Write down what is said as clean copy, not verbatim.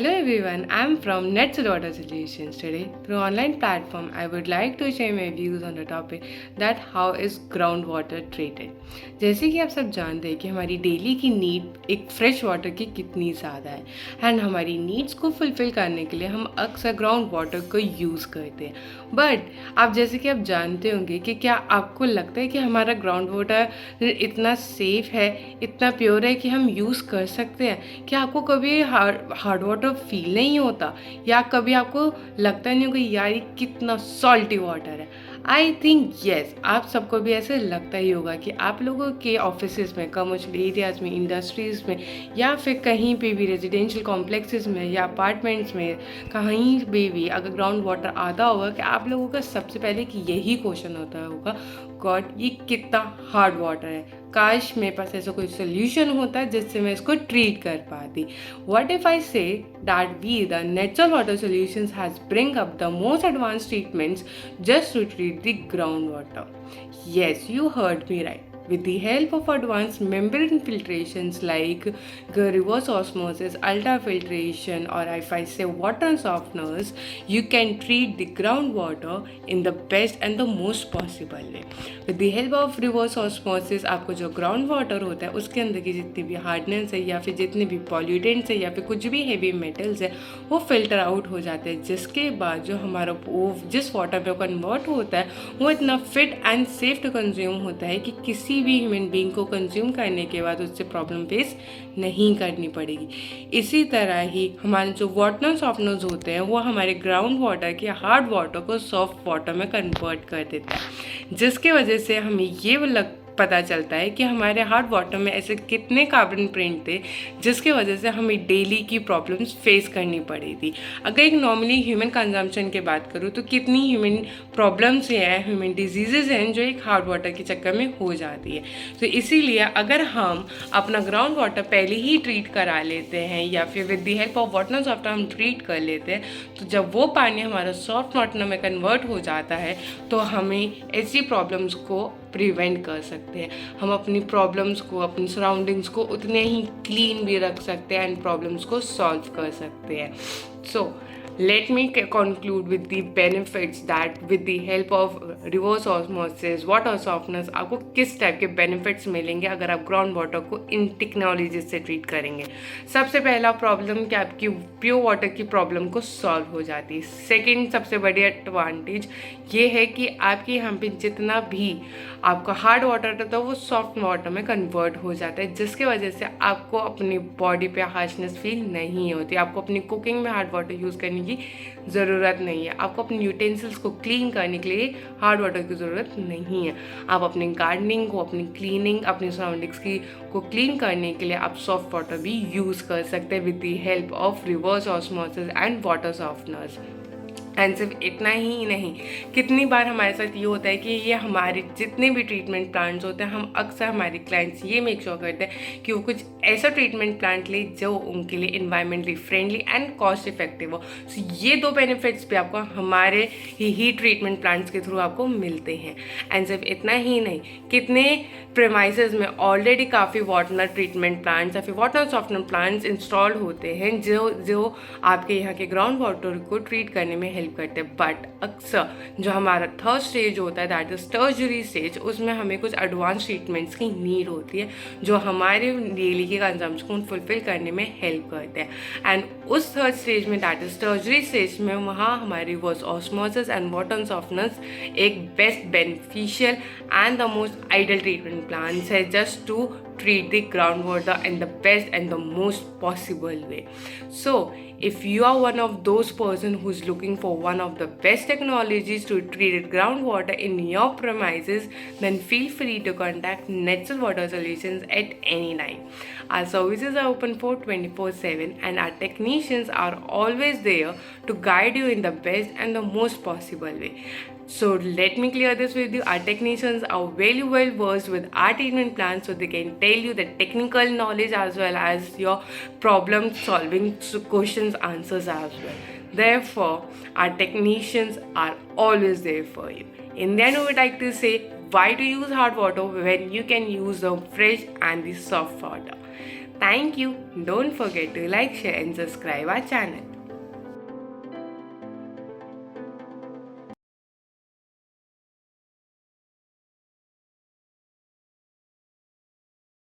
Hello everyone, I'm from Netzel Water Solutions. Today, through online platform, I would like to share my views on the topic that how is groundwater treated. जैसे कि आप सब जानते हैं कि हमारी daily की नीड एक फ्रेश वाटर की कितनी ज़्यादा है एंड हमारी नीड्स को फुलफ़िल करने के लिए हम अक्सर ग्राउंड वाटर को यूज़ करते हैं. बट आप जैसे कि आप जानते होंगे कि क्या आपको लगता है कि हमारा ग्राउंड वाटर इतना सेफ़ है, इतना प्योर है कि हम यूज़ कर सकते हैं? क्या आपको कभी हार्ड वाटर फील नहीं होता या कभी आपको लगता नहीं होगा यार ये कितना सॉल्टी वाटर है? आई थिंक येस, आप सबको भी ऐसे लगता ही होगा कि आप लोगों के ऑफिसेज में, कमर्शियल एरियाज़ में, इंडस्ट्रीज़ में या फिर कहीं पे भी रेजिडेंशियल कॉम्प्लेक्सेस में या अपार्टमेंट्स में कहीं भी अगर ग्राउंड वाटर आता होगा कि आप लोगों का सबसे पहले कि यही क्वेश्चन होता होगा, गॉड ये कितना हार्ड वाटर है, काश मेरे पास ऐसा कोई सोल्यूशन होता जिससे मैं इसको ट्रीट कर पाती. What if I say that we, the natural water solutions, has bring up the most advanced treatments just to treat the groundwater? Yes, you heard me right. With the help of advanced membrane filtrations like reverse osmosis, ultrafiltration, or if I say water softeners, you can treat the groundwater in the best and the most possible way. With the help of reverse osmosis, आपको जो ground water होता है उसके अंदर की जितनी भी hardness है या फिर जितने भी पॉल्यूटेंट्स है या फिर कुछ भी हेवी मेटल्स है वो फिल्टर आउट हो जाते हैं, जिसके बाद जो हमारा वो जिस वाटर में कन्वर्ट होता है वो इतना fit and safe to consume होता है कि किसी भी ह्यूमन बीइंग को कंज्यूम करने के बाद उससे प्रॉब्लम फेस नहीं करनी पड़ेगी. इसी तरह ही हमारे जो वाटर सॉफ्टनर्स होते हैं वो हमारे ग्राउंड वाटर के हार्ड वाटर को सॉफ्ट वाटर में कन्वर्ट कर देता है, जिसकी वजह से हमें ये पता चलता है कि हमारे हार्ड वाटर में ऐसे कितने कार्बन प्रिंट थे जिसकी वजह से हमें डेली की प्रॉब्लम्स फेस करनी पड़ी थी. अगर एक नॉर्मली ह्यूमन कंजम्पशन की बात करूँ तो कितनी ह्यूमन प्रॉब्लम्स हैं, ह्यूमन डिजीज़ हैं जो एक हार्ड वाटर के चक्कर में हो जाती है. तो इसीलिए अगर हम अपना ग्राउंड वाटर पहले ही ट्रीट करा लेते हैं या फिर with the help of water softener हम ट्रीट कर लेते हैं, तो जब वो पानी हमारा सॉफ्ट वाटर में कन्वर्ट हो जाता है तो हमें ऐसी प्रॉब्लम्स को प्रिवेंट कर सकते हैं. हम अपनी प्रॉब्लम्स को, अपनी सराउंडिंग्स को उतने ही क्लीन भी रख सकते हैं एंड प्रॉब्लम्स को सॉल्व कर सकते हैं. सो let me conclude with the benefits that with the help of reverse osmosis, water softeners, आपको किस टाइप के बेनिफिट्स मिलेंगे अगर आप ग्राउंड वाटर को इन टेक्नोलॉजी से ट्रीट करेंगे. सबसे पहला प्रॉब्लम कि आपकी प्योर वाटर की प्रॉब्लम को सॉल्व हो जाती है. सेकेंड सबसे बड़ी एडवांटेज ये है कि आपके यहाँ पे जितना भी आपका हार्ड वाटर रहता है वो सॉफ्ट वाटर में कन्वर्ट हो जाता है, जिसकी वजह से आपको अपनी बॉडी पे हार्शनेस फील नहीं होती. आपको अपनी कुकिंग में हार्ड वाटर यूज़ करने की ज़रूरत नहीं है. आपको अपने यूटेंसिल्स को क्लीन करने के लिए हार्ड वाटर की ज़रूरत नहीं है. आप अपनी गार्डनिंग को, अपनी क्लीनिंग, अपनी सराउंडिंग्स की को क्लीन करने के लिए आप सॉफ्ट वाटर भी यूज़ कर सकते हैं with the help of reverse osmosis and water softeners. And सिर्फ इतना ही नहीं, कितनी बार हमारे साथ ये होता है कि ये हमारे जितने भी ट्रीटमेंट प्लांट्स होते हैं हम अक्सर हमारे क्लाइंट्स ये मेक श्योर करते हैं कि वो कुछ ऐसा ट्रीटमेंट प्लांट ले जो उनके लिए environmentally friendly and cost effective हो. सो ये दो बेनिफिट्स भी आपको हमारे ही ट्रीटमेंट प्लांट्स के थ्रू आपको मिलते हैं. एंड सिर्फ इतना ही नहीं, कितने प्रेमाइसेस में ऑलरेडी काफ़ी वाटर ट्रीटमेंट प्लांट्स या फिर वाटर सॉफ्टनर प्लांट्स इंस्टॉल होते हैं जो आपके यहाँ के ग्राउंड वाटर को ट्रीट करने में हेल्प करते हैं. बट अक्सर जो हमारा थर्ड स्टेज होता है दैट इज टर्शरी स्टेज, उसमें हमें कुछ एडवांस ट्रीटमेंट्स की नीड होती है जो हमारे डेली के कंजम्पशन को फुलफिल करने में हेल्प करते हैं. एंड उस थर्ड स्टेज में दैट इज टर्शरी स्टेज में वहाँ हमारी reverse osmosis and water softeners एक best beneficial and the most ideal treatment plants है just to treat the groundwater in the best and the most possible way. So if you are one of those person who's looking for one of the best technologies to treat groundwater in your premises, then feel free to contact Natural Water Solutions at any time. Our services are open for 24/7 and our technicians are always there to guide you in the best and the most possible way. So let me clear this with you. Our technicians are very well versed with our treatment plans, so they can tell you the technical knowledge as well as your problem solving questions answers as well. Therefore, our technicians are always there for you. In the end, I would like to say why to use hard water when you can use the fresh and the soft water. Thank you. Don't forget to like, share and subscribe our channel.